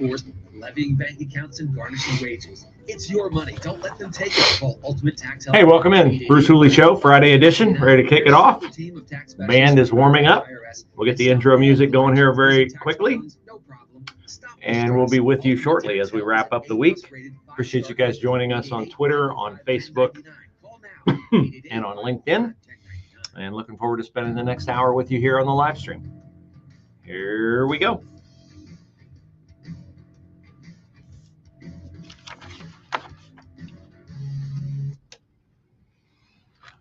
forced levying bank accounts and garnishing wages. It's your money. Don't let them take it. Call Ultimate Tax Help. Hey, welcome in. Bruce Hooley Show, Friday edition. Ready to kick it off? Band is warming up. We'll get the intro music going here very quickly. And we'll be with you shortly as we wrap up the week. Appreciate you guys joining us on Twitter, on Facebook, and on LinkedIn. And looking forward to spending the next hour with you here on the live stream. Here we go.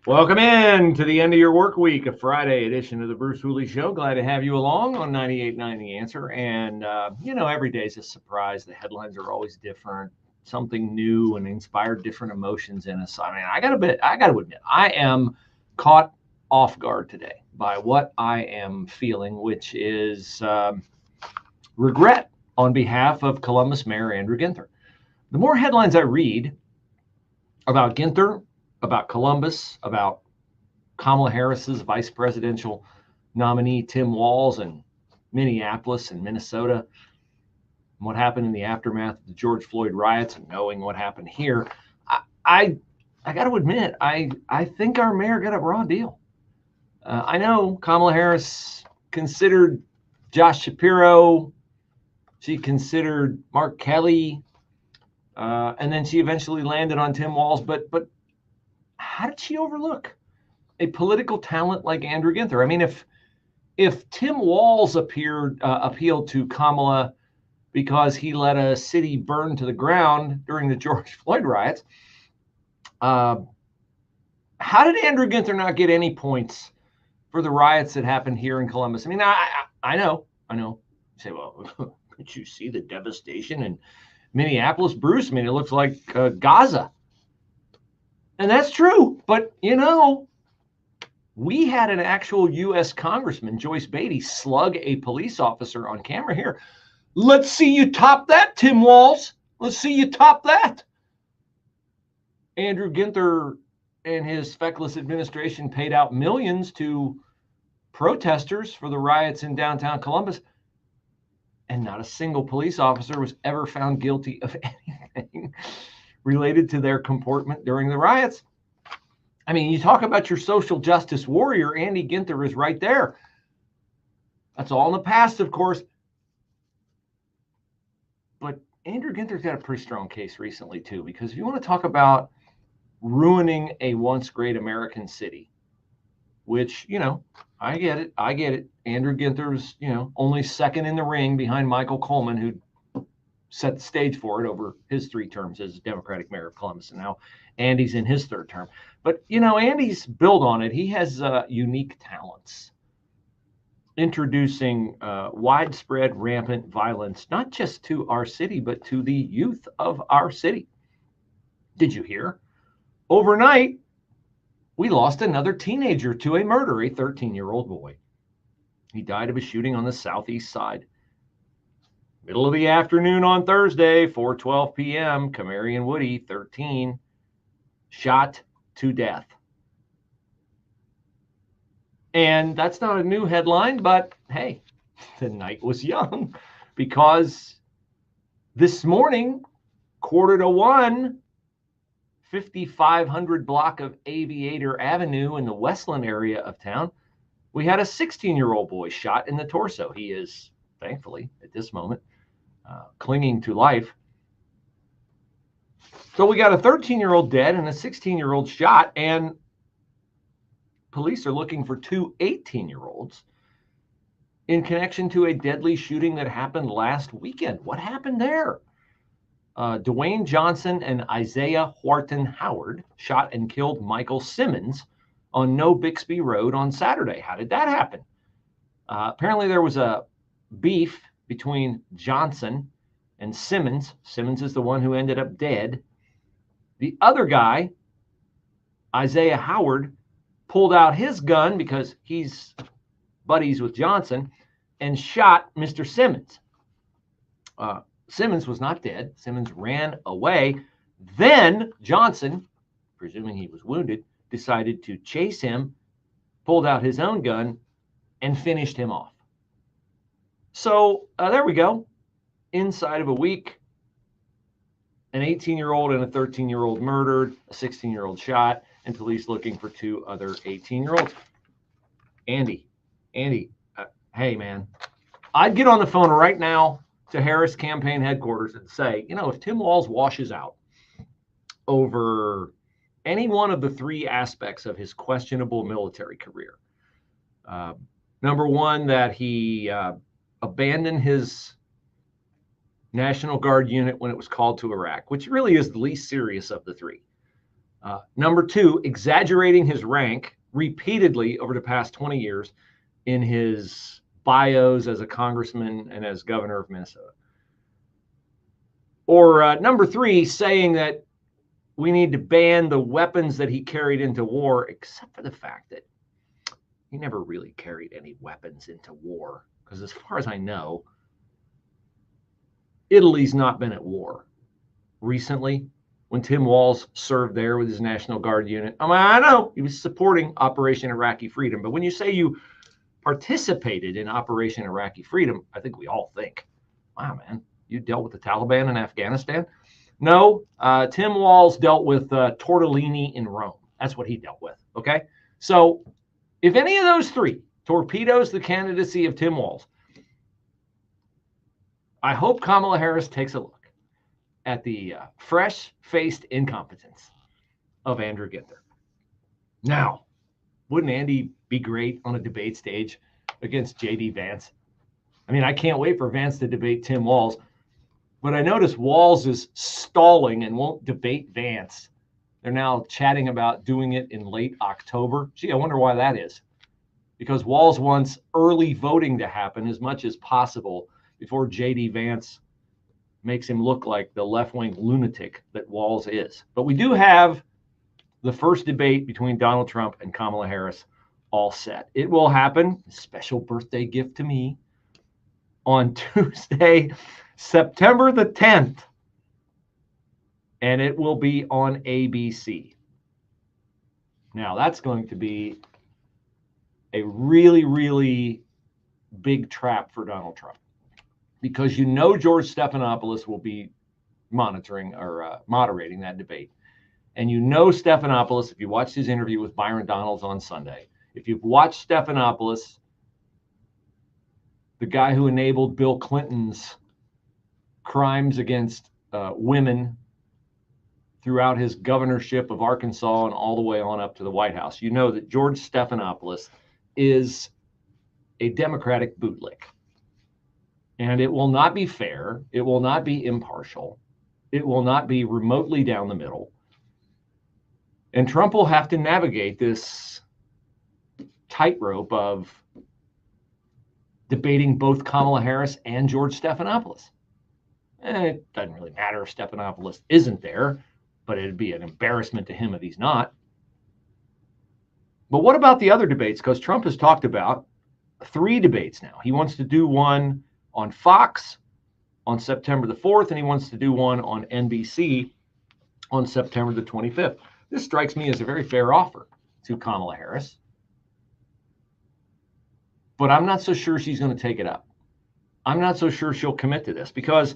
Welcome in to the end of your work week, a Friday edition of the Bruce Hooley Show. Glad to have you along on 98.9 The Answer. And, every day is a surprise. The headlines are always different, something new and inspire different emotions in us. I mean, I got to admit, I am caught off guard today by what I am feeling, which is regret on behalf of Columbus Mayor Andrew Ginther. The more headlines I read about Ginther, about Columbus, about Kamala Harris's vice presidential nominee, Tim Walz, and Minneapolis and Minnesota, and what happened in the aftermath of the George Floyd riots, and knowing what happened here, I got to admit, I think our mayor got a raw deal. I know Kamala Harris considered Josh Shapiro, she considered Mark Kelly, and then she eventually landed on Tim Walz, but how did she overlook a political talent like Andrew Ginther? I mean, if Tim Walz appealed to Kamala because he let a city burn to the ground during the George Floyd riots, how did Andrew Ginther not get any points for the riots that happened here in Columbus? I mean, I know. You say, well, did you see the devastation in Minneapolis, Bruce? I mean, it looks like Gaza. And that's true. But, we had an actual U.S. Congressman, Joyce Beatty, slug a police officer on camera here. Let's see you top that, Tim Walz. Let's see you top that. Andrew Ginther and his feckless administration paid out millions to protesters for the riots in downtown Columbus. And not a single police officer was ever found guilty of anything related to their comportment during the riots. I mean, you talk about your social justice warrior, Andy Ginther is right there. That's all in the past, of course. But Andrew Ginther's got a pretty strong case recently, too, because if you want to talk about ruining a once great American city, which, I get it. Andrew Ginther was, only second in the ring behind Michael Coleman, who set the stage for it over his 3 terms as Democratic mayor of Columbus. And now Andy's in his 3rd term. But, Andy's built on it. He has unique talents, introducing widespread, rampant violence, not just to our city, but to the youth of our city. Did you hear? Overnight, we lost another teenager to a murder, a 13-year-old boy. He died of a shooting on the southeast side. Middle of the afternoon on Thursday, 4:12 p.m., Kamarian Woody, 13, shot to death. And that's not a new headline, but hey, the night was young, because this morning, 1:45, 5500 block of Aviator Avenue in the Westland area of town, we had a 16-year-old boy shot in the torso. He is, thankfully, at this moment, clinging to life. So we got a 13-year-old dead and a 16-year-old shot, and police are looking for 2 18-year-olds in connection to a deadly shooting that happened last weekend. What happened there? Dwayne Johnson and Isaiah Wharton Howard shot and killed Michael Simmons on No Bixby Road on Saturday. How did that happen? Apparently there was a beef between Johnson and Simmons. Simmons is the one who ended up dead. The other guy, Isaiah Howard, pulled out his gun because he's buddies with Johnson and shot Mr. Simmons. Simmons was not dead. Simmons ran away. Then Johnson, presuming he was wounded, decided to chase him, pulled out his own gun, and finished him off. So there we go. inside of a week, an 18-year-old and a 13-year-old murdered, a 16-year-old shot, and police looking for 2 other 18-year-olds. Andy, hey, man, I'd get on the phone right now to Harris campaign headquarters and say, if Tim Walz washes out over any one of the 3 aspects of his questionable military career, number one, that he abandoned his National Guard unit when it was called to Iraq, which really is the least serious of the 3. Number 2, exaggerating his rank repeatedly over the past 20 years in his bios as a congressman and as governor of Minnesota. Or number 3, saying that we need to ban the weapons that he carried into war, except for the fact that he never really carried any weapons into war. Because as far as I know, Italy's not been at war recently. When Tim Walz served there with his National Guard unit, I know he was supporting Operation Iraqi Freedom, but when you say you participated in Operation Iraqi Freedom, I think we all think, wow, man, you dealt with the Taliban in Afghanistan? No, Tim Walz dealt with tortellini in Rome. That's what he dealt with, okay? So if any of those 3 torpedoes the candidacy of Tim Walz, I hope Kamala Harris takes a look at the fresh-faced incompetence of Andrew Ginther. Now, wouldn't Andy be great on a debate stage against J.D. Vance? I mean, I can't wait for Vance to debate Tim Walz, but I notice Walz is stalling and won't debate Vance. They're now chatting about doing it in late October. Gee, I wonder why that is. Because Walz wants early voting to happen as much as possible before J.D. Vance makes him look like the left-wing lunatic that Walz is. But we do have the first debate between Donald Trump and Kamala Harris all set. It will happen, a special birthday gift to me, on Tuesday, September the 10th. And it will be on ABC. Now, that's going to be a really, really big trap for Donald Trump. Because George Stephanopoulos will be monitoring or moderating that debate. And Stephanopoulos, if you watched his interview with Byron Donalds on Sunday, if you've watched Stephanopoulos, the guy who enabled Bill Clinton's crimes against women throughout his governorship of Arkansas and all the way on up to the White House, you know that George Stephanopoulos is a Democratic bootlick. And it will not be fair. It will not be impartial. It will not be remotely down the middle. And Trump will have to navigate this tightrope of debating both Kamala Harris and George Stephanopoulos. It doesn't really matter if Stephanopoulos isn't there, but it'd be an embarrassment to him if he's not. But what about the other debates? Because Trump has talked about 3 debates now. He wants to do one on Fox on September the 4th, and he wants to do one on NBC on September the 25th. This strikes me as a very fair offer to Kamala Harris, but I'm not so sure she's going to take it up. I'm not so sure she'll commit to this because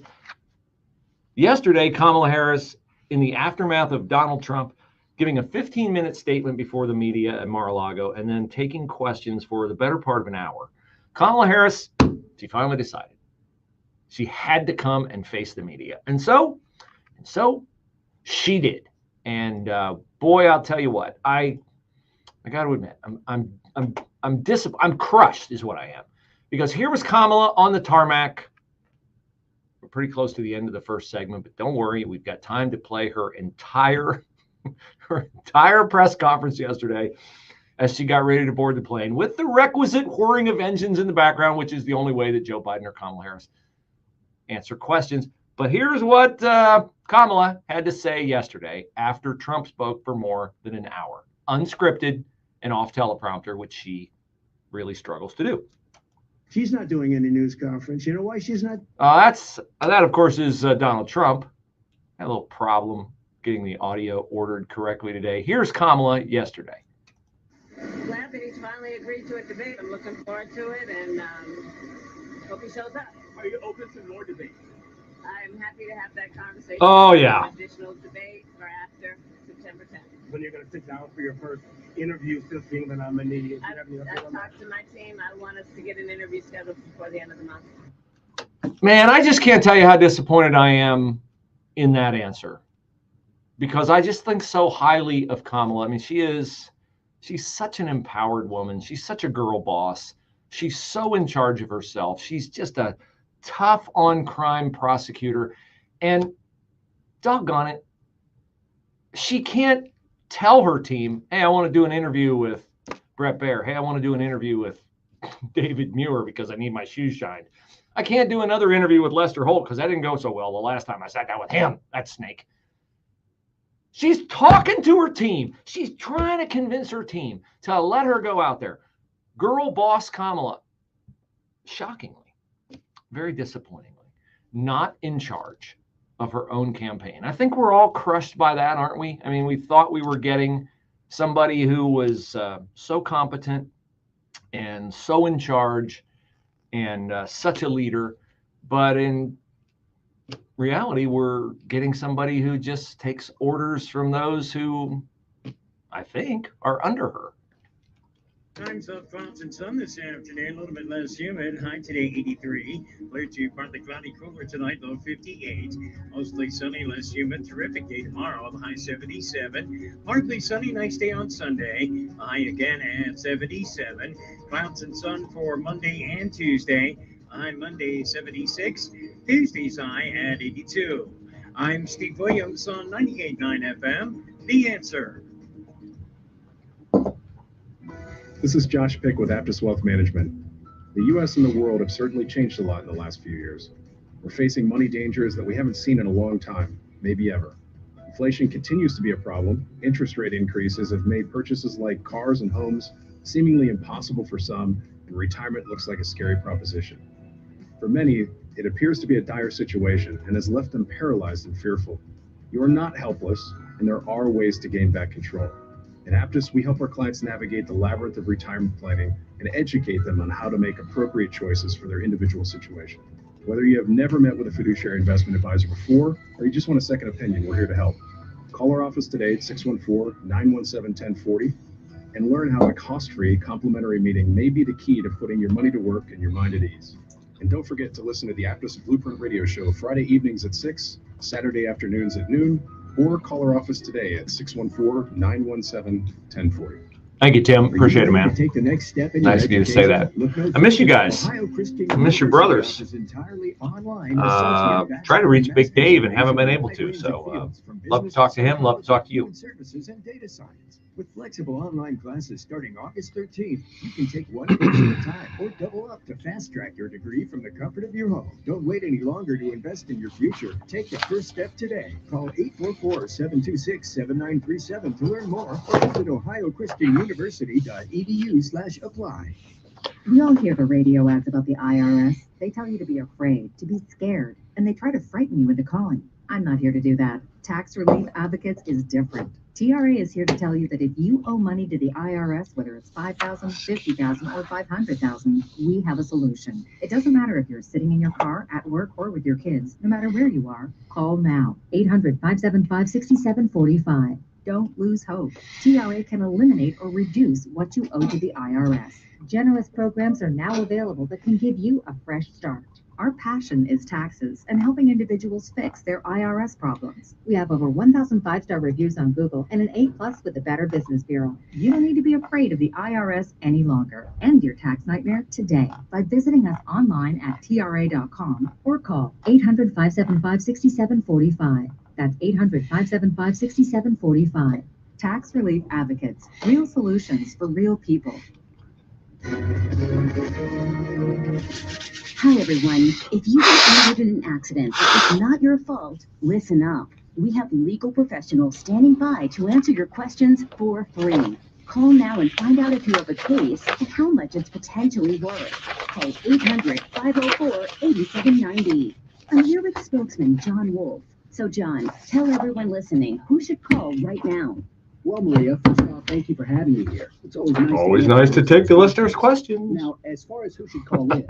yesterday, Kamala Harris, in the aftermath of Donald Trump giving a 15-minute statement before the media at Mar-a-Lago and then taking questions for the better part of an hour, Kamala Harris, she finally decided she had to come and face the media. And so she did. And boy, I'll tell you what, I got to admit, I'm crushed is what I am. Because here was Kamala on the tarmac. We're pretty close to the end of the first segment, but don't worry, we've got time to play her entire press conference yesterday as she got ready to board the plane with the requisite whirring of engines in the background, which is the only way that Joe Biden or Kamala Harris answer questions. But here's what Kamala had to say yesterday after Trump spoke for more than an hour, unscripted and off teleprompter, which she really struggles to do. She's not doing any news conference. You know why she's not? That, of course, is Donald Trump. Had a little problem getting the audio ordered correctly today. Here's Kamala yesterday. Glad that he's finally agreed to a debate. I'm looking forward to it and hope he shows up. Are you open to more debates? I'm happy to have that conversation. Oh, yeah. Additional debate or after September 10th. When you're going to sit down for your first interview since being the nominee? I've talked to my team. I want us to get an interview scheduled before the end of the month. Man, I just can't tell you how disappointed I am in that answer, because I just think so highly of Kamala. I mean, she's such an empowered woman. She's such a girl boss. She's so in charge of herself. She's just a tough on crime prosecutor. And doggone it, she can't tell her team, hey, I want to do an interview with Brett Baer. Hey, I want to do an interview with David Muir because I need my shoes shined. I can't do another interview with Lester Holt because that didn't go so well the last time I sat down with him, that snake. She's talking to her team. She's trying to convince her team to let her go out there. Girl boss Kamala, shockingly, very disappointingly, not in charge of her own campaign. I think we're all crushed by that, aren't we? I mean, we thought we were getting somebody who was so competent and so in charge and such a leader, but in reality, we're getting somebody who just takes orders from those who, I think, are under her. Times of clouds and sun this afternoon, a little bit less humid. High today 83. Clear to partly cloudy, cooler tonight, low 58. Mostly sunny, less humid. Terrific day tomorrow, the high 77. Partly sunny, nice day on Sunday. High again at 77. Clouds and sun for Monday and Tuesday. High Monday 76. Tuesday's high at 82. I'm Steve Williams on 98.9 FM. The Answer. This is Josh Pick with Aptus Wealth Management. The U.S. and the world have certainly changed a lot in the last few years. We're facing money dangers that we haven't seen in a long time, maybe ever. Inflation continues to be a problem. Interest rate increases have made purchases like cars and homes seemingly impossible for some, and retirement looks like a scary proposition. For many, it appears to be a dire situation and has left them paralyzed and fearful. You are not helpless, and there are ways to gain back control. At Aptus, we help our clients navigate the labyrinth of retirement planning and educate them on how to make appropriate choices for their individual situation. Whether you have never met with a fiduciary investment advisor before, or you just want a second opinion, we're here to help. Call our office today at 614-917-1040 and learn how a cost-free complimentary meeting may be the key to putting your money to work and your mind at ease. And don't forget to listen to the Aptus Blueprint Radio Show Friday evenings at 6, Saturday afternoons at noon, or call our office today at 614-917-1040. Thank you, Tim. Appreciate it, man. Take the next step in Nice of you to say that. I miss you guys. I miss your brothers. Try to reach Big Dave and haven't been able to. So love to talk to him. Love to talk to you. With flexible online classes starting August 13th, you can take one course at a time or double up to fast-track your degree from the comfort of your home. Don't wait any longer to invest in your future. Take the first step today. Call 844-726-7937 to learn more or visit ohiochristianuniversity.edu/apply. We all hear the radio ads about the IRS. They tell you to be afraid, to be scared, and they try to frighten you into calling. I'm not here to do that. Tax Relief Advocates is different. TRA is here to tell you that if you owe money to the IRS, whether it's $5,000, $50,000, or $500,000, we have a solution. It doesn't matter if you're sitting in your car, at work, or with your kids. No matter where you are, call now. 800-575-6745. Don't lose hope. TRA can eliminate or reduce what you owe to the IRS. Generous programs are now available that can give you a fresh start. Our passion is taxes and helping individuals fix their IRS problems. We have over 1,000 5-star reviews on Google and an A+ with the Better Business Bureau. You don't need to be afraid of the IRS any longer. End your tax nightmare today by visiting us online at tra.com or call 800-575-6745. That's 800-575-6745. Tax Relief Advocates. Real solutions for real people. Hi, everyone. If you get injured in an accident, it's not your fault. Listen up. We have legal professionals standing by to answer your questions for free. Call now and find out if you have a case and how much it's potentially worth. Call 800-504-8790. I'm here with spokesman John Wolf. So, John, tell everyone listening who should call right now. Well, Maria, first off, thank you for having me here. It's Always nice to take the listeners' questions. Now, as far as who should call in,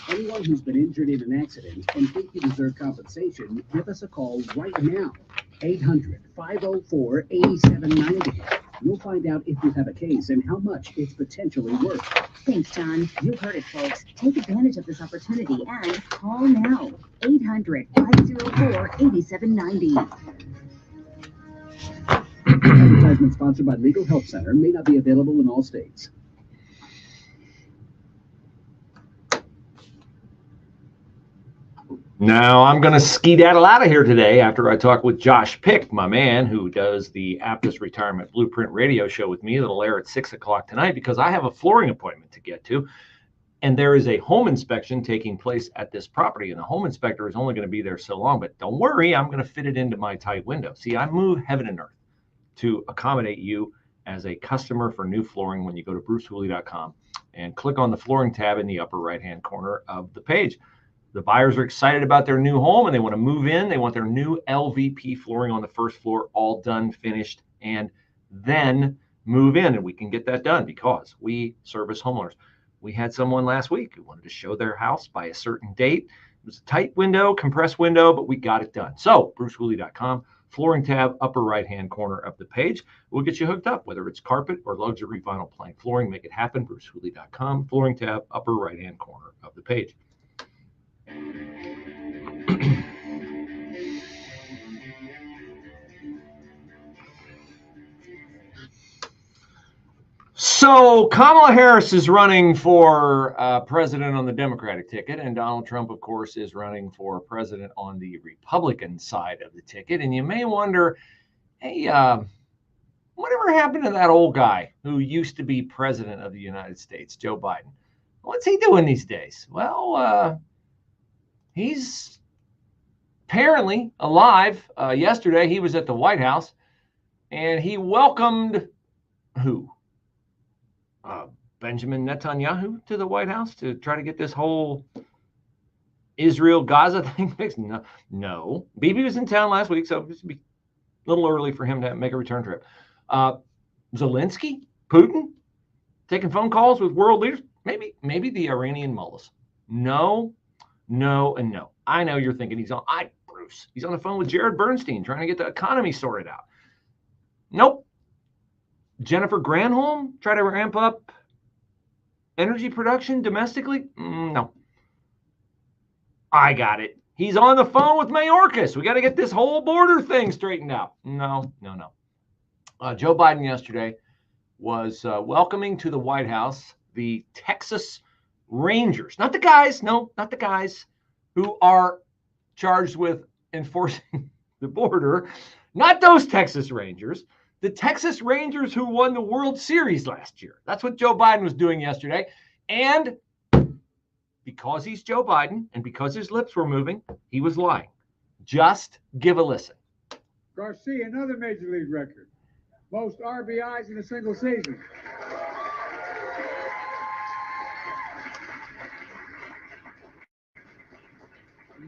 anyone who's been injured in an accident and think you deserve compensation, give us a call right now. 800-504-8790. You'll find out if you have a case and how much it's potentially worth. Thanks, John. You heard it, folks. Take advantage of this opportunity and call now. 800-504-8790. Advertisement sponsored by Legal Help Center, may not be available in all states. Now, I'm going to skedaddle out of here today after I talk with Josh Pick, my man, who does the Aptus Retirement Blueprint radio show with me that'll air at 6 o'clock tonight, because I have a flooring appointment to get to. And there is a home inspection taking place at this property. And the home inspector is only going to be there so long. But don't worry, I'm going to fit it into my tight window. See, I move heaven and earth to accommodate you as a customer for new flooring when you go to brucehooley.com and click on the flooring tab in the upper right-hand corner of the page. The buyers are excited about their new home and they want to move in. They want their new LVP flooring on the first floor all done, finished, and then move in. And we can get that done because we service homeowners. We had someone last week who wanted to show their house by a certain date. It was a tight window, compressed window, but we got it done. So brucehooley.com, flooring tab, upper right-hand corner of the page. We'll get you hooked up, whether it's carpet or luxury vinyl plank flooring. Make it happen. brucehooley.com, flooring tab, upper right-hand corner of the page. So Kamala Harris is running for president on the Democratic ticket, and Donald Trump, of course, is running for president on the Republican side of the ticket. And you may wonder, hey, whatever happened to that old guy who used to be president of the United States, Joe Biden? What's he doing these days? Well, he's apparently alive. Yesterday, he was at the White House, and he welcomed who? Benjamin Netanyahu to the White House to try to get this whole Israel-Gaza thing fixed? No. Bibi was in town last week, so it's a little early for him to make a return trip. Zelensky, Putin, taking phone calls with world leaders? Maybe the Iranian mullahs. No, and no. I know you're thinking he's on the phone with Jared Bernstein trying to get the economy sorted out. Nope. Jennifer Granholm try to ramp up energy production domestically? No. I got it. He's on the phone with Mayorkas. We got to get this whole border thing straightened out. No. Joe Biden yesterday was welcoming to the White House the Texas Rangers. Not the guys who are charged with enforcing the border. Not those Texas Rangers. The Texas Rangers who won the World Series last year. That's what Joe Biden was doing yesterday. And because he's Joe Biden and because his lips were moving, he was lying. Just give a listen. Garcia, another major league record. Most RBIs in a single season.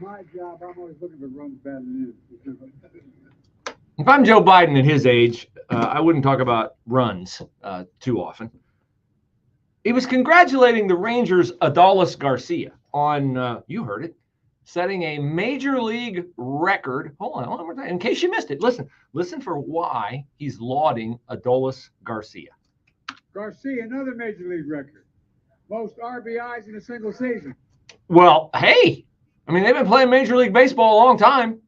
My job, I'm always looking for runs batted in. If I'm Joe Biden at his age, I wouldn't talk about runs too often. He was congratulating the Rangers' Adolis Garcia on, you heard it, setting a major league record. Hold on one more time. In case you missed it, listen for why he's lauding Adolis Garcia. Garcia, another major league record. Most RBIs in a single season. Well, hey, I mean, they've been playing Major League Baseball a long time.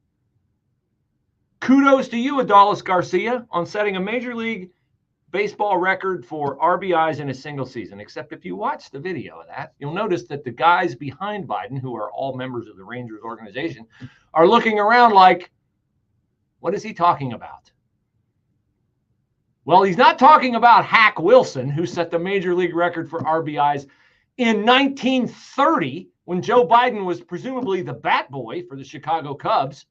Kudos to you, Adolis Garcia, on setting a Major League Baseball record for RBIs in a single season. Except if you watch the video of that, you'll notice that the guys behind Biden, who are all members of the Rangers organization, are looking around like, what is he talking about? Well, he's not talking about Hack Wilson, who set the Major League record for RBIs in 1930, when Joe Biden was presumably the bat boy for the Chicago Cubs.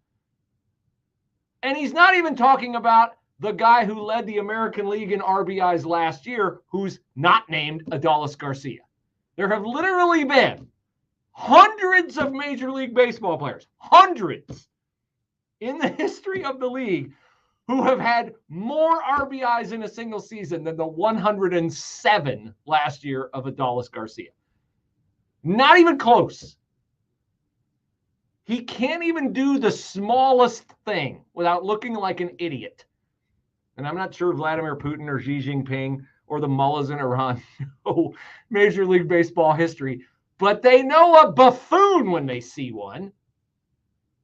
And he's not even talking about the guy who led the American League in RBIs last year, who's not named Adolis Garcia. There have literally been hundreds of Major League Baseball players, hundreds, in the history of the league, who have had more RBIs in a single season than the 107 last year of Adolis Garcia. Not even close. He can't even do the smallest thing without looking like an idiot. And I'm not sure Vladimir Putin or Xi Jinping or the mullahs in Iran know Major League Baseball history, but they know a buffoon when they see one.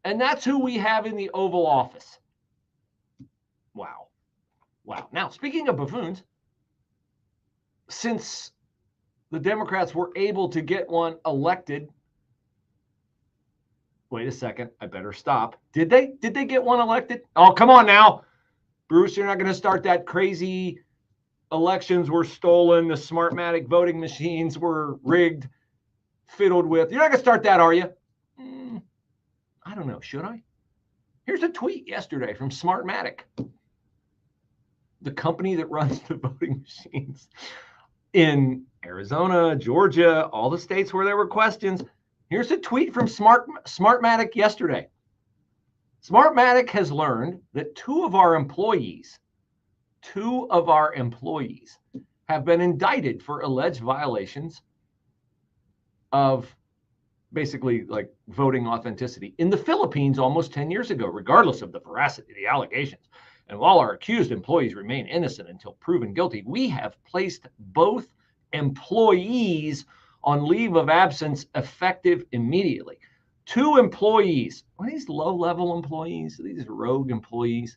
And that's who we have in the Oval Office. Wow. Wow. Now, speaking of buffoons, since the Democrats were able to get one elected, wait a second, I better stop. Did they get one elected? Oh, come on now. Bruce, you're not going to start that crazy elections were stolen, the Smartmatic voting machines were rigged, fiddled with. You're not going to start that, are you? I don't know. Should I? Here's a tweet yesterday from Smartmatic, the company that runs the voting machines in Arizona, Georgia, all the states where there were questions. Here's a tweet from Smartmatic yesterday. Smartmatic has learned that two of our employees have been indicted for alleged violations of basically like voting authenticity in the Philippines almost 10 years ago, regardless of the veracity of the allegations. And while our accused employees remain innocent until proven guilty, we have placed both employees on leave of absence effective immediately. Two employees. Are these low-level employees? Are these rogue employees?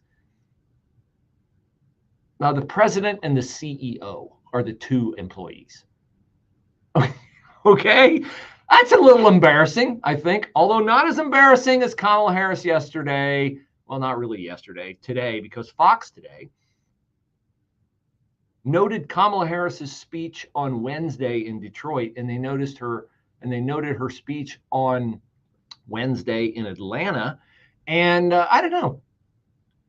Now, the president and the CEO are the two employees. Okay? That's a little embarrassing, I think, although not as embarrassing as Kamala Harris yesterday. Well, not really yesterday, today, because Fox today noted Kamala Harris's speech on Wednesday in Detroit, and they noted her speech on Wednesday in Atlanta. And I don't know,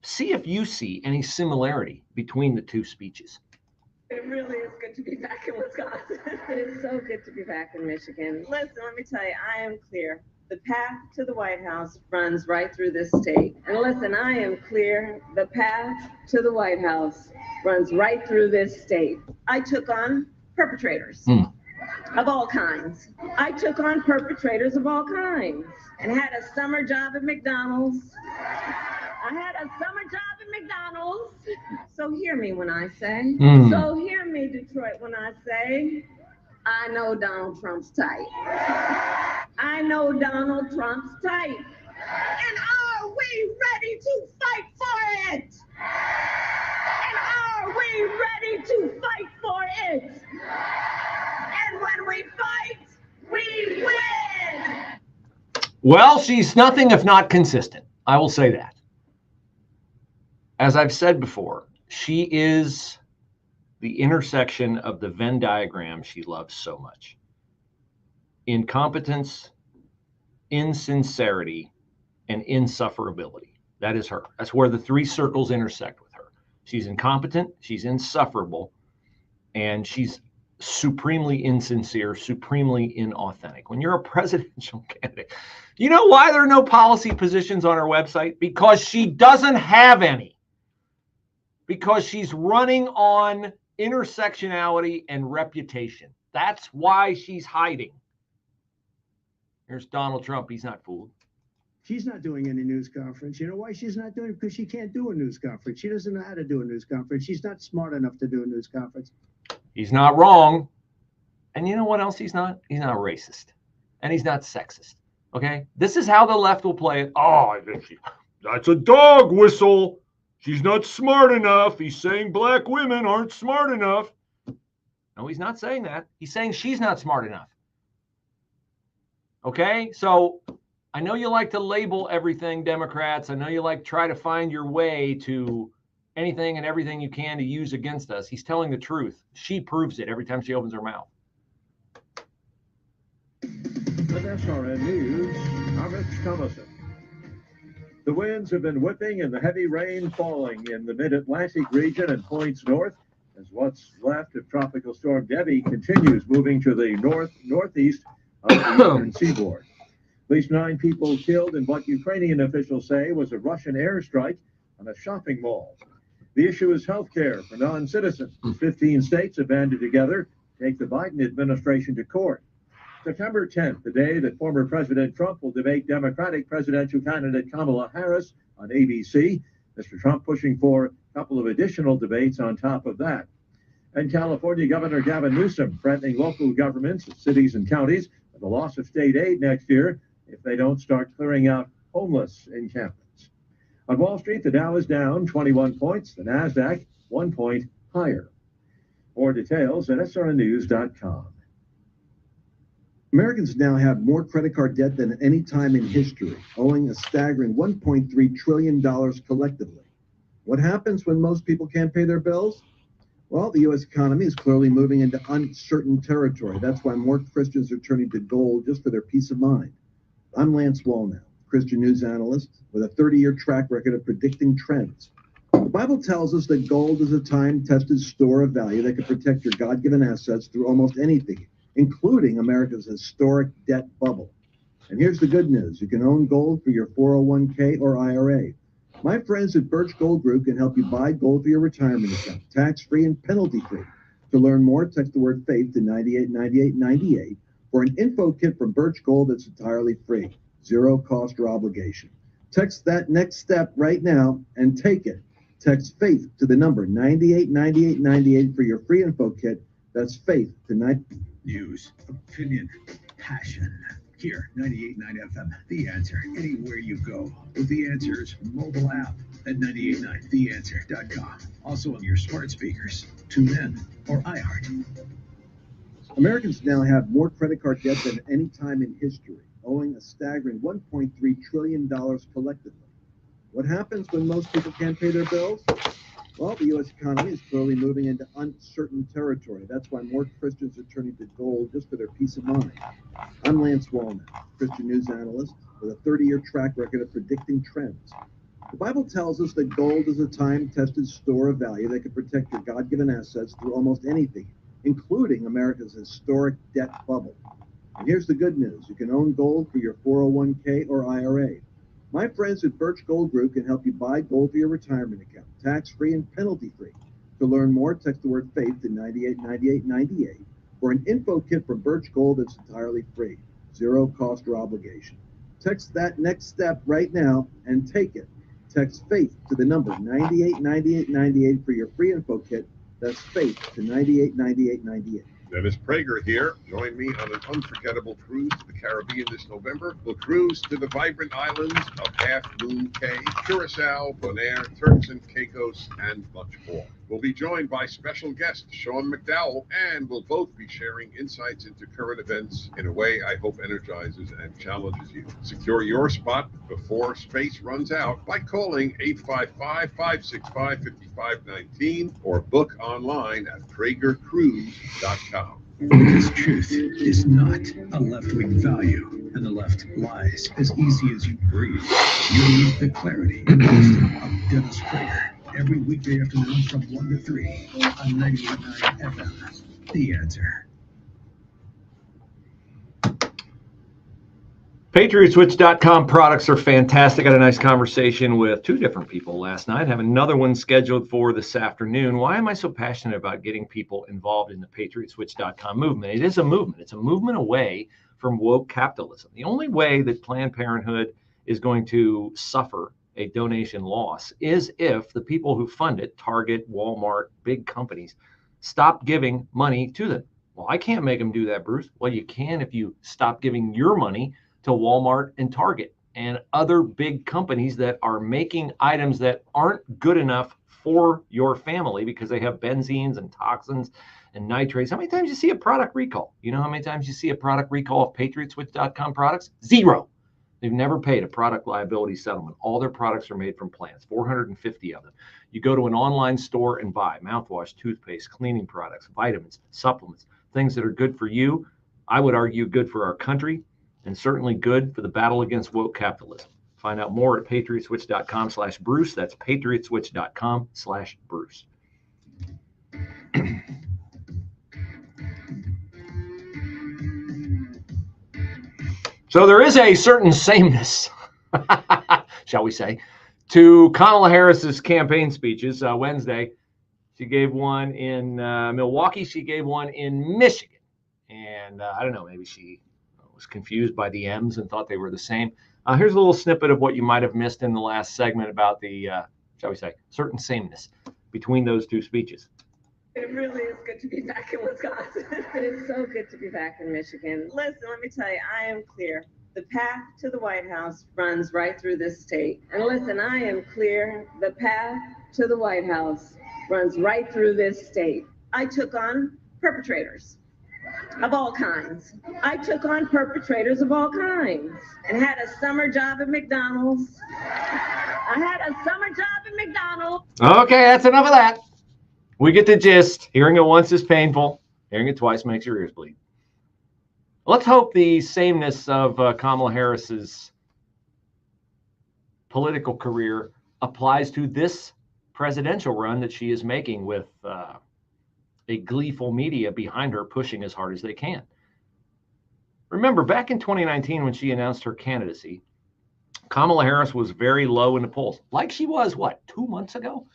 see if you see any similarity between the two speeches. It really is good to be back in Wisconsin. It is so good to be back in Michigan. Listen, let me tell you, I am clear. The path to the White House runs right through this state. And listen, I am clear. The path to the White House runs right through this state. I took on perpetrators of all kinds. I took on perpetrators of all kinds and had a summer job at McDonald's. So hear me when I say, so hear me, Detroit, when I say, I know Donald Trump's tight. I know Donald Trump's tight. And are we ready to fight for it? And are we ready to fight for it? And when we fight, we win. Well, she's nothing if not consistent. I will say that. As I've said before, she is the intersection of the Venn diagram she loves so much. Incompetence, insincerity, and insufferability. That is her. That's where the three circles intersect with her. She's incompetent, she's insufferable, and she's supremely insincere, supremely inauthentic. When you're a presidential candidate, you know why there are no policy positions on her website? Because she doesn't have any. Because she's running on intersectionality and reputation. That's why she's hiding. Here's Donald Trump. He's not fooled. She's not doing any news conference. You know why she's not doing it? Because she can't do a news conference. She doesn't know how to do a news conference. She's not smart enough to do a news conference. He's not wrong. And you know what else he's not? He's not racist. And he's not sexist. Okay? This is how the left will play it. Oh, I think that's a dog whistle. She's not smart enough. He's saying black women aren't smart enough. No, he's not saying that. He's saying she's not smart enough. Okay? So I know you like to label everything Democrats. I know you like to try to find your way to anything and everything you can to use against us. He's telling the truth. She proves it every time she opens her mouth. With SRN News, I'm Rich Thomason. The winds have been whipping and the heavy rain falling in the mid-Atlantic region and points north as what's left of Tropical Storm Debbie continues moving to the northeast of the eastern seaboard. At least 9 people killed in what Ukrainian officials say was a Russian airstrike on a shopping mall. The issue is health care for non-citizens. 15 states have banded together to take the Biden administration to court. September 10th, the day that former President Trump will debate Democratic presidential candidate Kamala Harris on ABC. Mr. Trump pushing for a couple of additional debates on top of that. And California Governor Gavin Newsom threatening local governments, cities and counties, with the loss of state aid next year if they don't start clearing out homeless encampments. On Wall Street, the Dow is down 21 points, the NASDAQ 1 point higher. More details at srnnews.com. Americans now have more credit card debt than at any time in history, owing a staggering $1.3 trillion collectively. What happens when most people can't pay their bills? Well, the U.S. economy is clearly moving into uncertain territory. That's why more Christians are turning to gold just for their peace of mind. I'm Lance Wallnow, Christian news analyst with a 30-year track record of predicting trends. The Bible tells us that gold is a time-tested store of value that can protect your God-given assets through almost anything, including America's historic debt bubble. And here's the good news. You can own gold for your 401k or IRA. My friends at Birch Gold Group can help you buy gold for your retirement account, tax-free and penalty-free. To learn more, text the word FAITH to 989898 for an info kit from Birch Gold that's entirely free. Zero cost or obligation. Text that next step right now and take it. Text FAITH to the number 989898 for your free info kit. That's FAITH to 9. News, opinion, passion. Here, 98.9 FM, The Answer, anywhere you go. With The Answer's mobile app at 989theanswer.com. Also on your smart speakers, TuneIn or iHeart. Americans now have more credit card debt than at any time in history, owing a staggering $1.3 trillion collectively. What happens when most people can't pay their bills? Well, the U.S. economy is clearly moving into uncertain territory. That's why more Christians are turning to gold just for their peace of mind. I'm Lance Wallnow, Christian news analyst with a 30-year track record of predicting trends. The Bible tells us that gold is a time-tested store of value that can protect your God-given assets through almost anything, including America's historic debt bubble. And here's the good news. You can own gold for your 401k or IRA. My friends at Birch Gold Group can help you buy gold for your retirement account, tax-free and penalty-free. To learn more, text the word FAITH to 989898 for an info kit from Birch Gold that's entirely free. Zero cost or obligation. Text that next step right now and take it. Text FAITH to the number 989898 for your free info kit. That's FAITH to 989898. Dennis Prager here. Join me on an unforgettable cruise to the Caribbean this November. We'll cruise to the vibrant islands of Half Moon Cay, Curacao, Bonaire, Turks and Caicos, and much more. We'll be joined by special guest Sean McDowell, and we'll both be sharing insights into current events in a way I hope energizes and challenges you. Secure your spot before space runs out by calling 855-565-5519 or book online at PragerCruise.com. Because truth is not a left-wing value, and the left lies as easy as you breathe. You need the clarity and wisdom of Dennis Prager. Every weekday afternoon from 1 to 3 on 98.9 FM. The Answer. PatriotSwitch.com products are fantastic. I had a nice conversation with two different people last night. I have another one scheduled for this afternoon. Why am I so passionate about getting people involved in the PatriotSwitch.com movement? It is a movement. It's a movement away from woke capitalism. The only way that Planned Parenthood is going to suffer a donation loss is if the people who fund it, Target, Walmart, big companies, stop giving money to them. Well, I can't make them do that, Bruce. Well, you can if you stop giving your money to Walmart and Target and other big companies that are making items that aren't good enough for your family because they have benzenes and toxins and nitrates. How many times you see a product recall? You know how many times you see a product recall of PatriotSwitch.com products? Zero. They've never paid a product liability settlement. All their products are made from plants, 450 of them. You go to an online store and buy mouthwash, toothpaste, cleaning products, vitamins, supplements, things that are good for you. I would argue good for our country and certainly good for the battle against woke capitalism. Find out more at patriotswitch.com/Bruce. That's patriotswitch.com/Bruce. So there is a certain sameness, shall we say, to Kamala Harris's campaign speeches. Wednesday, she gave one in Milwaukee. She gave one in Michigan. And I don't know, maybe she was confused by the M's and thought they were the same. Here's a little snippet of what you might have missed in the last segment about the, shall we say, certain sameness between those two speeches. It really is good to be back in Wisconsin. It's so good to be back in Michigan. Listen, let me tell you, I am clear. The path to the White House runs right through this state. And listen, I am clear. The path to the White House runs right through this state. I took on perpetrators of all kinds. I took on perpetrators of all kinds and had a summer job at McDonald's. Okay, that's enough of that. We get the gist. Hearing it once is painful. Hearing it twice makes your ears bleed. Let's hope the sameness of Kamala Harris's political career applies to this presidential run that she is making with a gleeful media behind her pushing as hard as they can. Remember, back in 2019 when she announced her candidacy, Kamala Harris was very low in the polls, like she was, 2 months ago?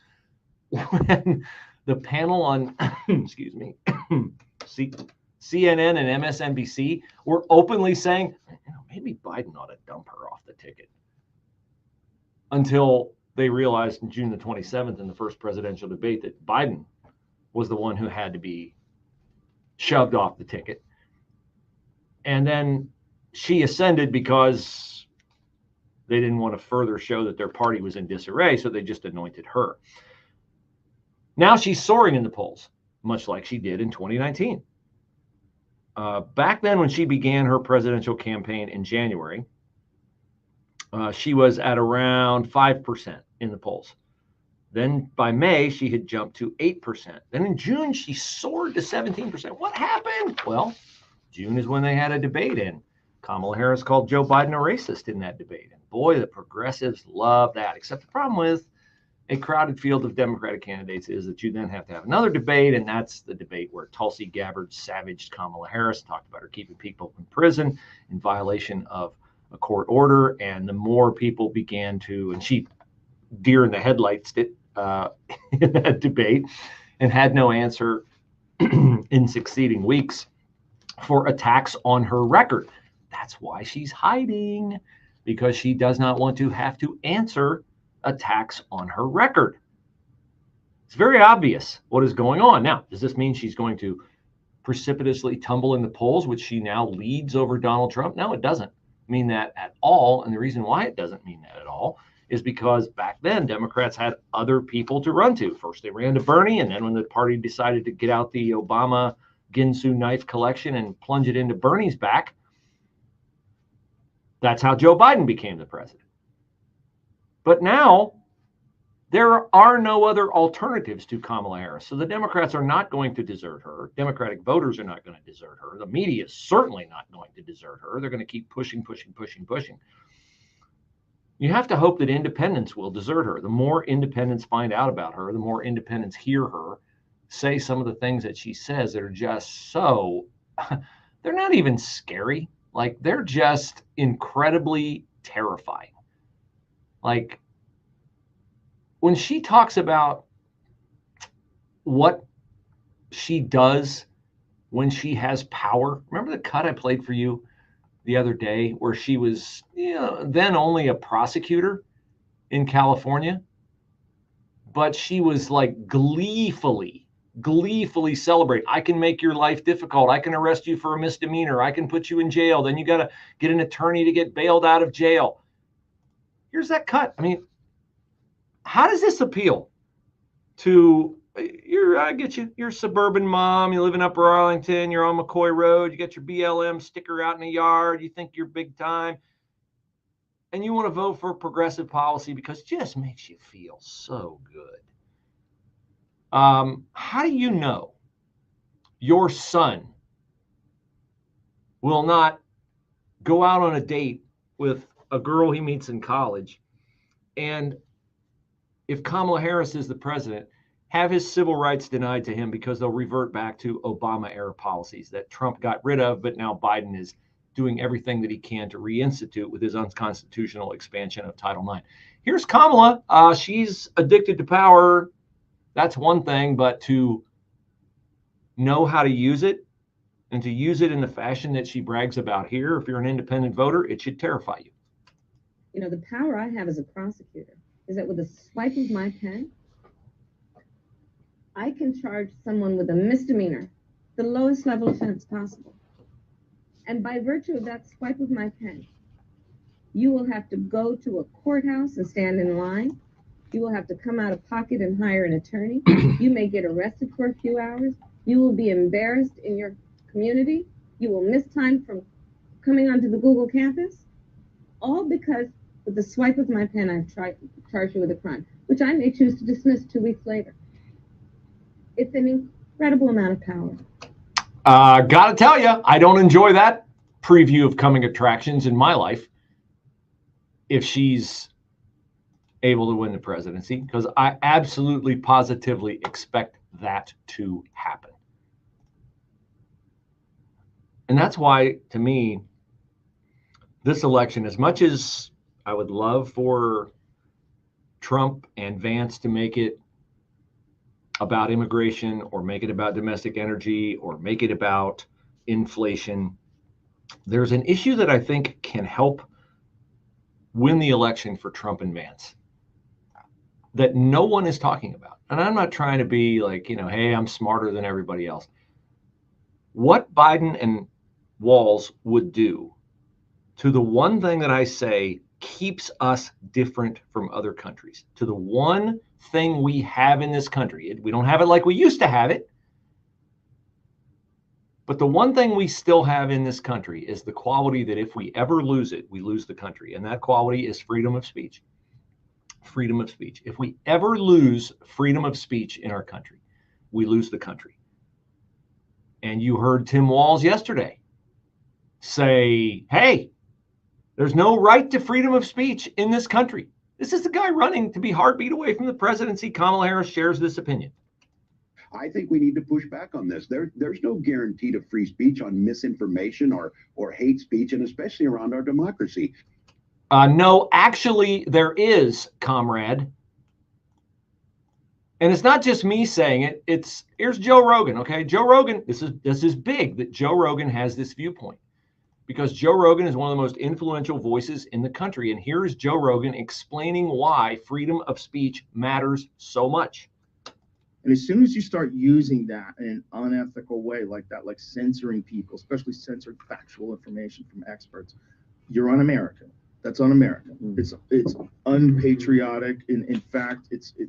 When the panel on, excuse me, CNN and MSNBC were openly saying, maybe Biden ought to dump her off the ticket. Until they realized on June the 27th in the first presidential debate that Biden was the one who had to be shoved off the ticket. And then she ascended because they didn't want to further show that their party was in disarray, so they just anointed her. Now she's soaring in the polls, much like she did in 2019. Back then, when she began her presidential campaign in January, she was at around 5% in the polls. Then by May, she had jumped to 8%. Then in June, she soared to 17%. What happened? Well, June is when they had a debate, and Kamala Harris called Joe Biden a racist in that debate. And boy, the progressives love that, except the problem with a crowded field of Democratic candidates is that you then have to have another debate, and that's the debate where Tulsi Gabbard savaged Kamala Harris, talked about her keeping people in prison in violation of a court order, and the more people began to, and she deer in the headlights in that debate and had no answer in succeeding weeks for attacks on her record. That's why she's hiding, because she does not want to have to answer attacks on her record. It's very obvious what is going on. Now, does this mean she's going to precipitously tumble in the polls, which she now leads over Donald Trump? No, it doesn't mean that at all. And the reason why it doesn't mean that at all is because back then Democrats had other people to run to. First they ran to Bernie, and then when the party decided to get out the Obama Ginsu knife collection and plunge it into Bernie's back, that's how Joe Biden became the president. But now there are no other alternatives to Kamala Harris. So the Democrats are not going to desert her. Democratic voters are not going to desert her. The media is certainly not going to desert her. They're going to keep pushing. You have to hope that independents will desert her. The more independents find out about her, the more independents hear her say some of the things that she says that are just so, they're not even scary. Like, they're just incredibly terrifying. Like, when she talks about what she does when she has power, remember the cut I played for you the other day where she was, then only a prosecutor in California, but she was like gleefully celebrate. I can make your life difficult. I can arrest you for a misdemeanor. I can put you in jail. Then you got to get an attorney to get bailed out of jail. Here's that cut. I mean, how does this appeal to I get you. You're a suburban mom. You live in Upper Arlington. You're on McCoy Road. You got your BLM sticker out in the yard. You think you're big time. And you want to vote for progressive policy because it just makes you feel so good. How do you know your son will not go out on a date with a girl he meets in college, and if Kamala Harris is the president, have his civil rights denied to him because they'll revert back to Obama-era policies that Trump got rid of, but now Biden is doing everything that he can to reinstitute with his unconstitutional expansion of Title IX. Here's Kamala. She's addicted to power. That's one thing, but to know how to use it and to use it in the fashion that she brags about here, if you're an independent voter, it should terrify you. You know, the power I have as a prosecutor is that with a swipe of my pen, I can charge someone with a misdemeanor, the lowest level offense possible. And by virtue of that swipe of my pen, you will have to go to a courthouse and stand in line. You will have to come out of pocket and hire an attorney. You may get arrested for a few hours. You will be embarrassed in your community. You will miss time from coming onto the Google campus. All because with the swipe of my pen, I've charged you with a crime, which I may choose to dismiss 2 weeks later. It's an incredible amount of power. Gotta tell you, I don't enjoy that preview of coming attractions in my life if she's able to win the presidency, because I absolutely positively expect that to happen. And that's why, to me, this election, as much as I would love for Trump and Vance to make it about immigration or make it about domestic energy or make it about inflation, there's an issue that I think can help win the election for Trump and Vance that no one is talking about. And I'm not trying to be like, hey, I'm smarter than everybody else. What Biden and Walz would do to the one thing that I say keeps us different from other countries, to the one thing we have in this country. We don't have it like we used to have it, but the one thing we still have in this country is the quality that if we ever lose it, we lose the country. And that quality is freedom of speech. Freedom of speech. If we ever lose freedom of speech in our country, we lose the country. And you heard Tim Walz yesterday say, hey, there's no right to freedom of speech in this country. This is the guy running to be heartbeat away from the presidency. Kamala Harris shares this opinion. I think we need to push back on this. There's no guarantee to free speech on misinformation or hate speech, and especially around our democracy. No, actually, there is, comrade. And it's not just me saying it. Here's Joe Rogan. Okay, Joe Rogan. This is big that Joe Rogan has this viewpoint, because Joe Rogan is one of the most influential voices in the country. And here is Joe Rogan explaining why freedom of speech matters so much. And as soon as you start using that in an unethical way like that, like censoring people, especially censoring factual information from experts, you're un-American. That's un-American. It's unpatriotic. In fact, it's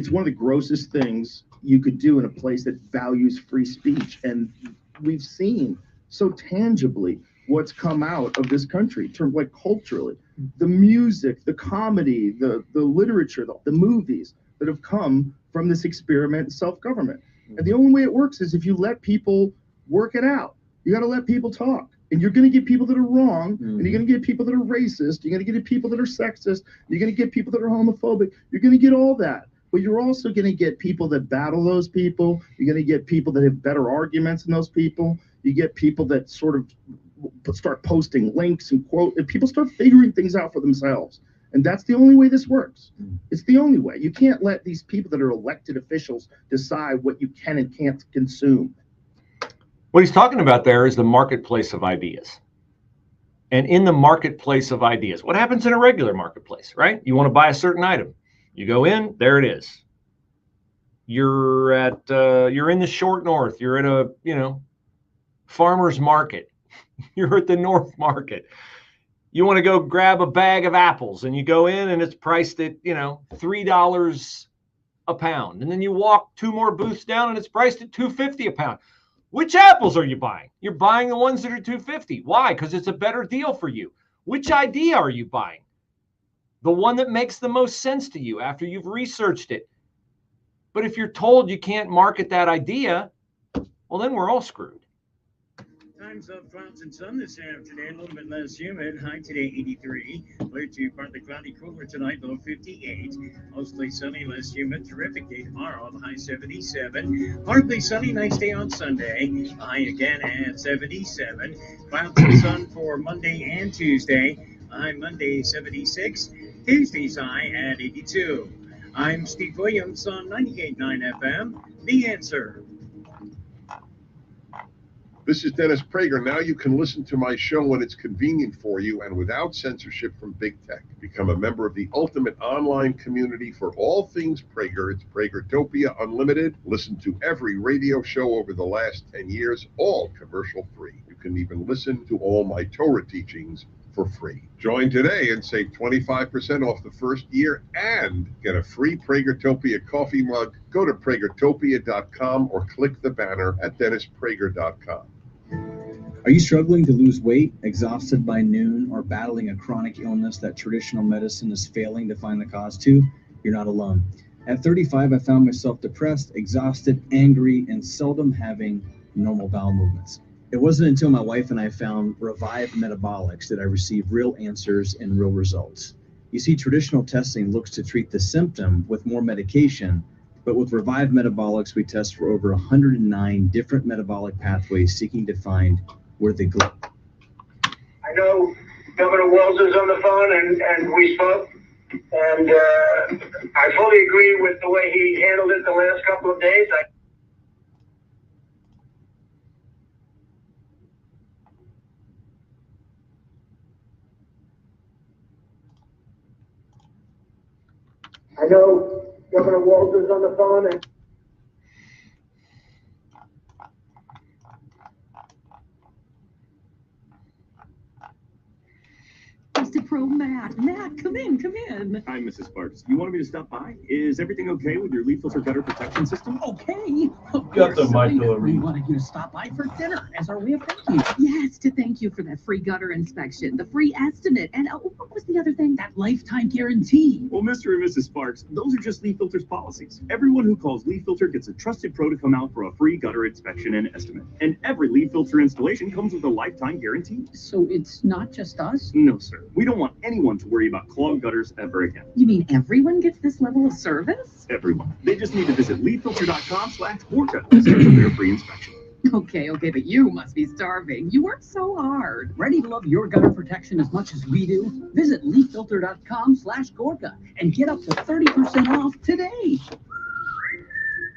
one of the grossest things you could do in a place that values free speech. And we've seen so tangibly what's come out of this country, like culturally, the music, the comedy, the literature, the movies that have come from this experiment in self-government. And the only way it works is if you let people work it out. You got to let people talk. And you're going to get people that are wrong, and you're going to get people that are racist, you're going to get people that are sexist, you're going to get people that are homophobic, you're going to get all that. But you're also going to get people that battle those people, you're going to get people that have better arguments than those people, you get people that sort of start posting links and and people start figuring things out for themselves. And that's the only way this works. It's the only way. You can't let these people that are elected officials decide what you can and can't consume. What he's talking about there is the marketplace of ideas. And in the marketplace of ideas, what happens in a regular marketplace, right? You want to buy a certain item. You go in, there it is. You're in the short north. You're at a, farmer's market. You're at the North Market. You want to go grab a bag of apples, and you go in and it's priced at, $3 a pound. And then you walk 2 more booths down and it's priced at $2.50 a pound. Which apples are you buying? You're buying the ones that are $2.50. Why? Because it's a better deal for you. Which idea are you buying? The one that makes the most sense to you after you've researched it. But if you're told you can't market that idea, well, then we're all screwed. Times of clouds and sun this afternoon, a little bit less humid. High today 83. Clear to partly cloudy, cooler tonight, low 58. Mostly sunny, less humid. Terrific day tomorrow, the high 77. Hardly sunny, nice day on Sunday. High again at 77. Clouds and sun for Monday and Tuesday. High Monday 76. Tuesday's high at 82. I'm Steve Williams on 98.9 FM. The Answer. This is Dennis Prager. Now you can listen to my show when it's convenient for you and without censorship from big tech. Become a member of the ultimate online community for all things Prager. It's Pragertopia Unlimited. Listen to every radio show over the last 10 years, all commercial free. You can even listen to all my Torah teachings for free. Join today and save 25% off the first year and get a free Pragertopia coffee mug. Go to Pragertopia.com or click the banner at DennisPrager.com. Are you struggling to lose weight, exhausted by noon, or battling a chronic illness that traditional medicine is failing to find the cause to? You're not alone. At 35, I found myself depressed, exhausted, angry, and seldom having normal bowel movements. It wasn't until my wife and I found Revive Metabolics that I received real answers and real results. You see, traditional testing looks to treat the symptom with more medication, but with Revive Metabolics, we test for over 109 different metabolic pathways seeking to find where they go. I know Governor Walz is on the phone, and we spoke, and I fully agree with the way he handled it the last couple of days. I know Governor Walz is on the phone, and Mr. Pro Matt. Matt, come in, come in. Hi, Mrs. Sparks. You wanted me to stop by? Is everything okay with your leaf filter gutter protection system? Okay. Got the mic delivery. We wanted you to stop by for dinner as our way of thank you. Yes, to thank you for that free gutter inspection, the free estimate, and what was the other thing? That lifetime guarantee. Well, Mr. and Mrs. Sparks, those are just Leaf Filter's policies. Everyone who calls Leaf Filter gets a trusted pro to come out for a free gutter inspection and estimate. And every Leaf Filter installation comes with a lifetime guarantee. So it's not just us? No, sir. We don't want anyone to worry about clogged gutters ever again. You mean everyone gets this level of service? Everyone. They just need to visit leaffilter.com/Gorka to schedule their free inspection. Okay, but you must be starving. You work so hard. Ready to love your gutter protection as much as we do? Visit leaffilter.com/Gorka and get up to 30% off today.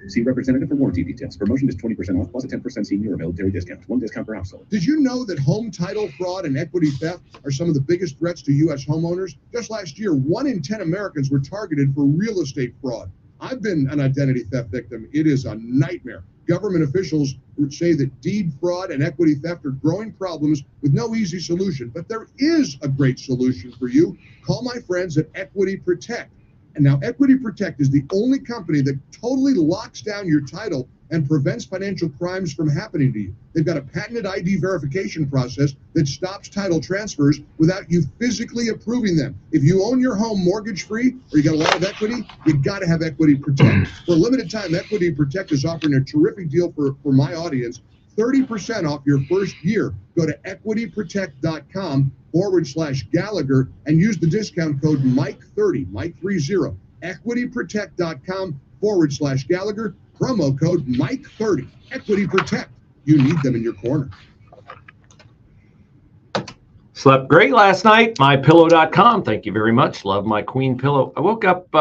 See representative for warranty details. Promotion is 20% off plus a 10% senior or military discount. One discount per household. Did you know that home title fraud and equity theft are some of the biggest threats to U.S. homeowners? Just last year, 1 in 10 Americans were targeted for real estate fraud. I've been an identity theft victim. It is a nightmare. Government officials would say that deed fraud and equity theft are growing problems with no easy solution. But there is a great solution for you. Call my friends at Equity Protect. And now Equity Protect is the only company that totally locks down your title and prevents financial crimes from happening to you. They've got a patented ID verification process that stops title transfers without you physically approving them. If you own your home mortgage-free or you got a lot of equity, you got to have Equity Protect. For a limited time, Equity Protect is offering a terrific deal for my audience, 30% off your first year. Go to equityprotect.com/Gallagher and use the discount code Mike30, Mike30. Equityprotect.com/Gallagher, promo code Mike30. Equity Protect. You need them in your corner. Slept great last night. MyPillow.com. Thank you very much. Love my queen pillow. I woke up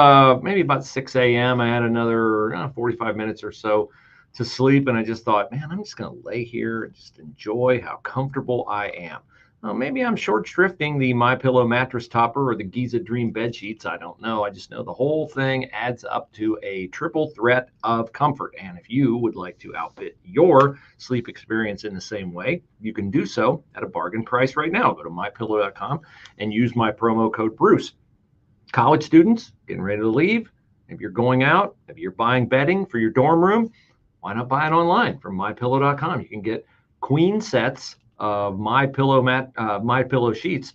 maybe about 6 a.m. I had another 45 minutes or so to sleep, and I just thought, man, I'm just going to lay here and just enjoy how comfortable I am. Maybe I'm short shrifting the MyPillow mattress topper or the Giza Dream bed sheets. I don't know. I just know the whole thing adds up to a triple threat of comfort. And if you would like to outfit your sleep experience in the same way, you can do so at a bargain price right now. Go to MyPillow.com and use my promo code Bruce. College students getting ready to leave. If you're going out, if you're buying bedding for your dorm room, why not buy it online from MyPillow.com? You can get queen sets of MyPillow sheets.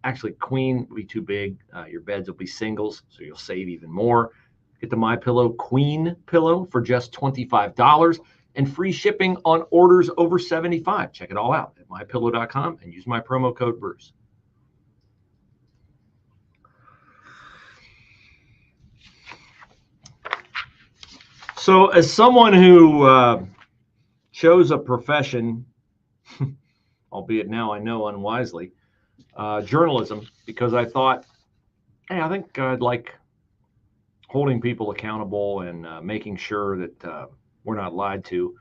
Actually, queen will be too big. Your beds will be singles, so you'll save even more. Get the MyPillow Queen pillow for just $25. and free shipping on orders over $75. Check it all out at mypillow.com and use my promo code Bruce. So as someone who chose a profession, albeit now I know unwisely, journalism, because I thought, hey, I think I'd like holding people accountable and making sure that we're not lied to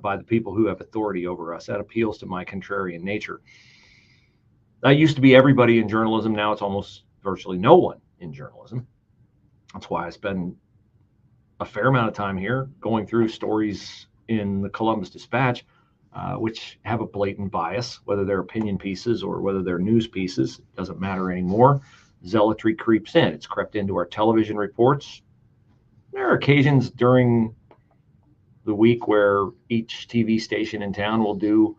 by the people who have authority over us. That appeals to my contrarian nature. That used to be everybody in journalism. Now it's almost virtually no one in journalism. That's why I spend a fair amount of time here going through stories in the Columbus Dispatch, which have a blatant bias, whether they're opinion pieces or whether they're news pieces. It doesn't matter anymore. Zealotry creeps in. It's crept into our television reports. There are occasions during the week where each TV station in town will do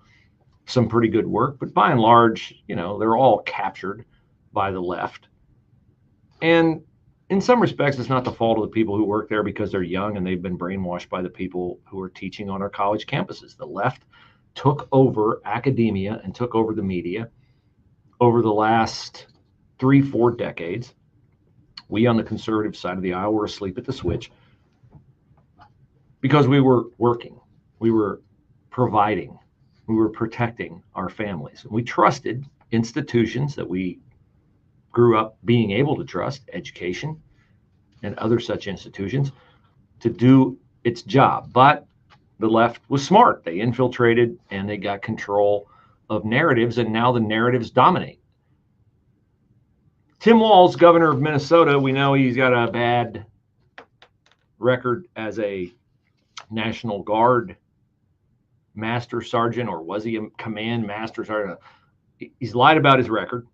some pretty good work, but by and large, they're all captured by the left. And in some respects, it's not the fault of the people who work there because they're young and they've been brainwashed by the people who are teaching on our college campuses. The left took over academia and took over the media over the last 3-4 decades. We on the conservative side of the aisle were asleep at the switch because we were working, we were providing, we were protecting our families. And we trusted institutions that we grew up being able to trust, education and other such institutions, to do its job. But the left was smart. They infiltrated and they got control of narratives, and now the narratives dominate. Tim Walz, governor of Minnesota, we know he's got a bad record as a National Guard master sergeant, or was he a command master sergeant? He's lied about his record.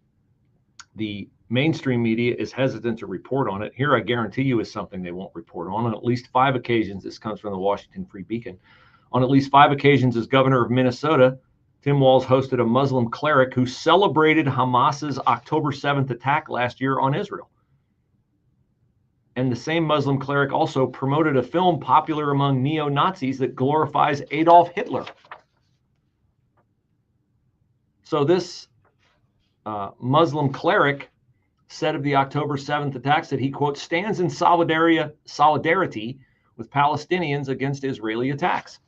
The mainstream media is hesitant to report on it. Here, I guarantee you, is something they won't report on at least 5 occasions. This comes from the Washington Free Beacon. On at least 5 occasions as governor of Minnesota, Tim Walz hosted a Muslim cleric who celebrated Hamas's October 7th attack last year on Israel. And the same Muslim cleric also promoted a film popular among neo-Nazis that glorifies Adolf Hitler. So this Muslim cleric said of the October 7th attacks that he, quote, stands in solidarity with Palestinians against Israeli attacks.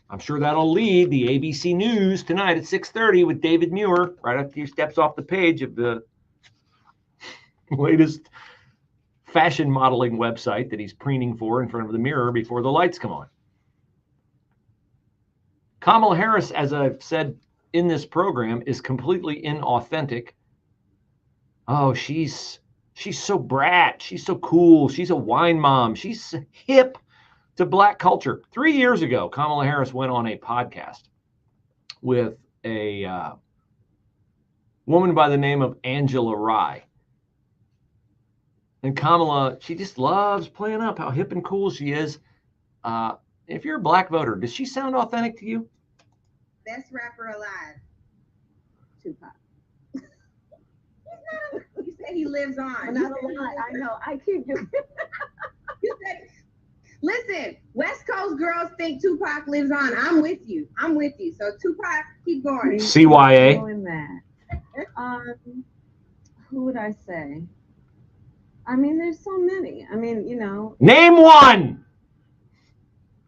I'm sure that'll lead the ABC News tonight at 6:30 with David Muir, right after he steps off the page of the latest fashion modeling website that he's preening for in front of the mirror before the lights come on. Kamala Harris, as I've said in this program, is completely inauthentic. Oh, she's so brat. She's so cool. She's a wine mom. She's hip to black culture. 3 years ago, Kamala Harris went on a podcast with a woman by the name of Angela Rye. And Kamala, she just loves playing up how hip and cool she is. If you're a black voter, does she sound authentic to you? Best rapper alive, Tupac. You said he lives on. Not a lot. I know. I keep doing. You said, listen, West Coast girls think Tupac lives on. I'm with you. I'm with you. So Tupac, keep going. CYA. Doing that. Who would I say? I mean, there's so many. I mean, Name one.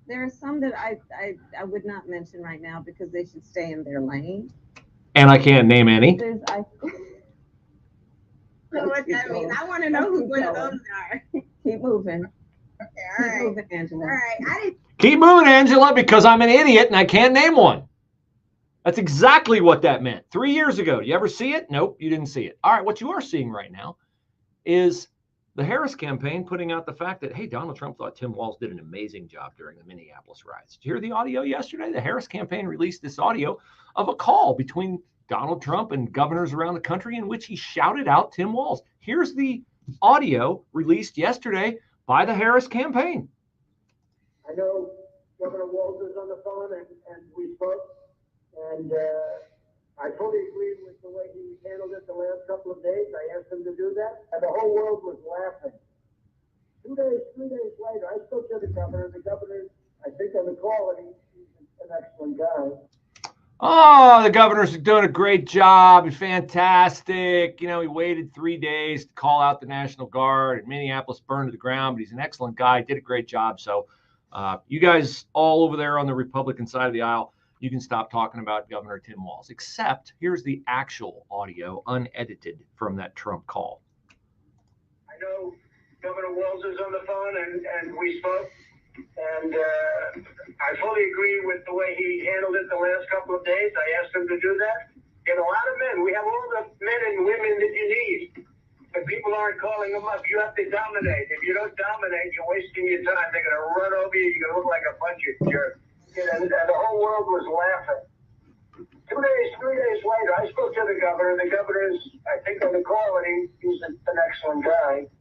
There are some that I would not mention right now because they should stay in their lane. And I can't name any. I know what that means. I want to know who one of those are. Keep moving. Okay, all right. Keep moving, Angela. All right. Keep moving, Angela, because I'm an idiot and I can't name one. That's exactly what that meant 3 years ago. You ever see it? Nope, you didn't see it. All right, what you are seeing right now is the Harris campaign putting out the fact that, hey, Donald Trump thought Tim Walz did an amazing job during the Minneapolis riots. Did you hear the audio yesterday? The Harris campaign released this audio of a call between Donald Trump and governors around the country in which he shouted out Tim Walz. Here's the audio released yesterday by the Harris campaign. I know Governor Walz is on the phone and we spoke, and I fully agree with the way he handled it the last couple of days. I asked him to do that, and the whole world was laughing. 3 days later, I spoke to the governor. The governor's, I think, on the call, and he's an excellent guy. Oh, the governor's doing a great job. He's fantastic. You know, he waited 3 days to call out the National Guard, and Minneapolis burned to the ground, but he's an excellent guy. Did a great job. So you guys all over there on the Republican side of the aisle, you can stop talking about Governor Tim Walz, except here's the actual audio, unedited, from that Trump call. I know Governor Walz is on the phone, and we spoke, and I fully agree with the way he handled it the last couple of days. I asked him to do that. Get a lot of men. We have all the men and women that you need. But people aren't calling them up. You have to dominate. If you don't dominate, you're wasting your time. They're going to run over you. You're going to look like a bunch of jerks. And the whole world was laughing. 3 days later, I spoke to the governor. The governor's, I think, on the call, and he's an excellent guy.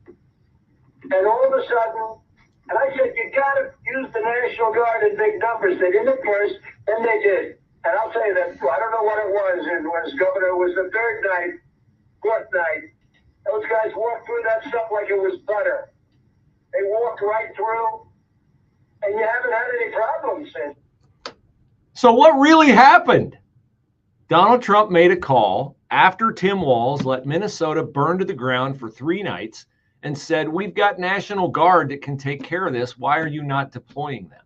And all of a sudden, and I said, you got to use the National Guard in big numbers. They did it first, then they did. And I'll tell you that, I don't know what it was. It was governor, it was the third night, fourth night. Those guys walked through that stuff like it was butter. They walked right through, and you haven't had any problems since. So what really happened? Donald Trump made a call after Tim Walz let Minnesota burn to the ground for 3 nights and said, we've got National Guard that can take care of this. Why are you not deploying them?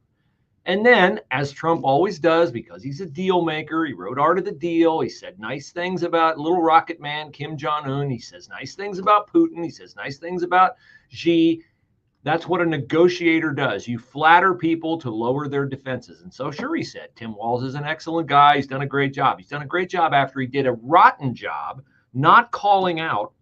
And then, as Trump always does, because he's a deal maker, he wrote Art of the Deal. He said nice things about little rocket man Kim Jong-un. He says nice things about Putin. He says nice things about Xi. That's what a negotiator does. You flatter people to lower their defenses. And so, sure, he said, Tim Walz is an excellent guy. He's done a great job. He's done a great job after he did a rotten job not calling out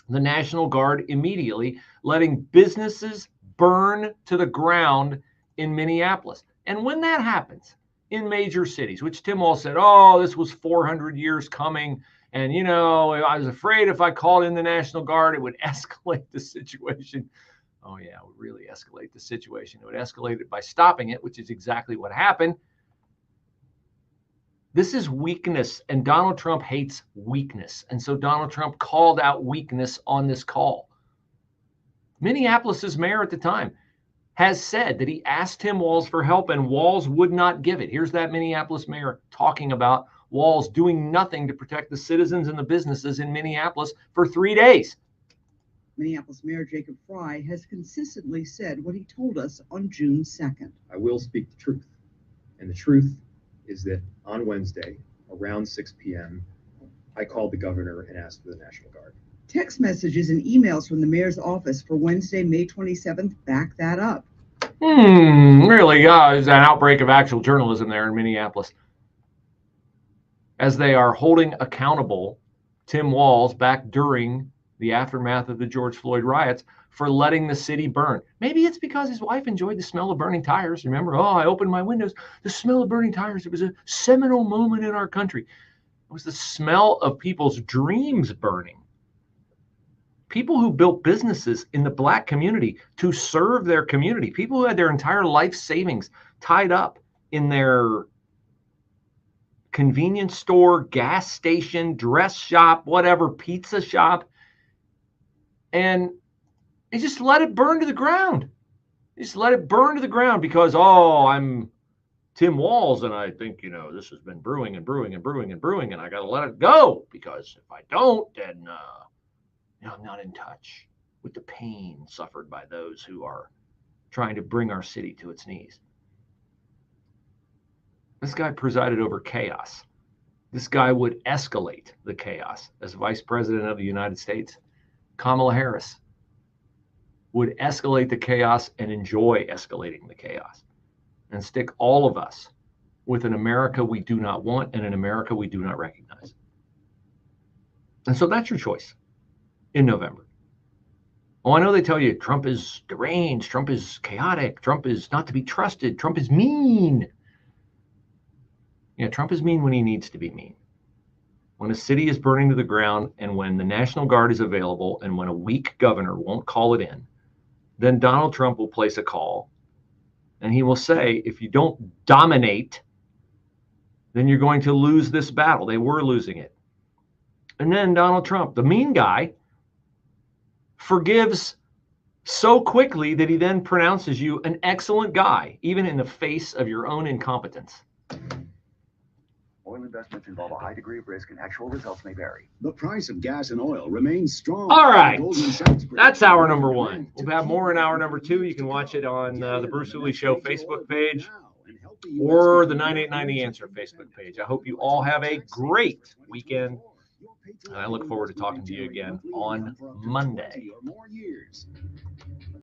the National Guard immediately, letting businesses burn to the ground in Minneapolis. And when that happens in major cities, which Tim Walz said, oh, this was 400 years coming. And, you know, I was afraid if I called in the National Guard, it would escalate the situation. Oh, yeah, it would really escalate the situation. It would escalate it by stopping it, which is exactly what happened. This is weakness, and Donald Trump hates weakness. And so Donald Trump called out weakness on this call. Minneapolis's mayor at the time has said that he asked Tim Walz for help, and Walz would not give it. Here's that Minneapolis mayor talking about Walz doing nothing to protect the citizens and the businesses in Minneapolis for 3 days. Minneapolis Mayor Jacob Fry has consistently said what he told us on June 2nd. I will speak the truth. And the truth is that on Wednesday, around 6 p.m., I called the governor and asked for the National Guard. Text messages and emails from the mayor's office for Wednesday, May 27th back that up. Really, there's an outbreak of actual journalism there in Minneapolis. As they are holding accountable Tim Walz back during the aftermath of the George Floyd riots for letting the city burn. Maybe it's because his wife enjoyed the smell of burning tires. Remember, I opened my windows, the smell of burning tires. It was a seminal moment in our country. It was the smell of people's dreams burning. People who built businesses in the Black community to serve their community, people who had their entire life savings tied up in their convenience store, gas station, dress shop, whatever, pizza shop, and they just let it burn to the ground. They just let it burn to the ground because, I'm Tim Walz, and I think, this has been brewing and brewing and brewing and brewing, and I got to let it go because if I don't, then I'm not in touch with the pain suffered by those who are trying to bring our city to its knees. This guy presided over chaos. This guy would escalate the chaos as Vice President of the United States. Kamala Harris would escalate the chaos and enjoy escalating the chaos and stick all of us with an America we do not want and an America we do not recognize. And so that's your choice in November. I know they tell you Trump is deranged, Trump is chaotic, Trump is not to be trusted, Trump is mean. Yeah, Trump is mean when he needs to be mean. When a city is burning to the ground and when the National Guard is available and when a weak governor won't call it in, then Donald Trump will place a call and he will say, if you don't dominate, then you're going to lose this battle. They were losing it. And then Donald Trump, the mean guy, forgives so quickly that he then pronounces you an excellent guy, even in the face of your own incompetence. Oil investments involve a high degree of risk and actual results may vary. The price of gas and oil remains strong. All right, that's hour number one. We'll have more in hour number two. You can watch it on the Bruce Hooley Show Facebook page or the 9890 Answer Facebook page. I hope you all have a great weekend, and I look forward to talking to you again on Monday.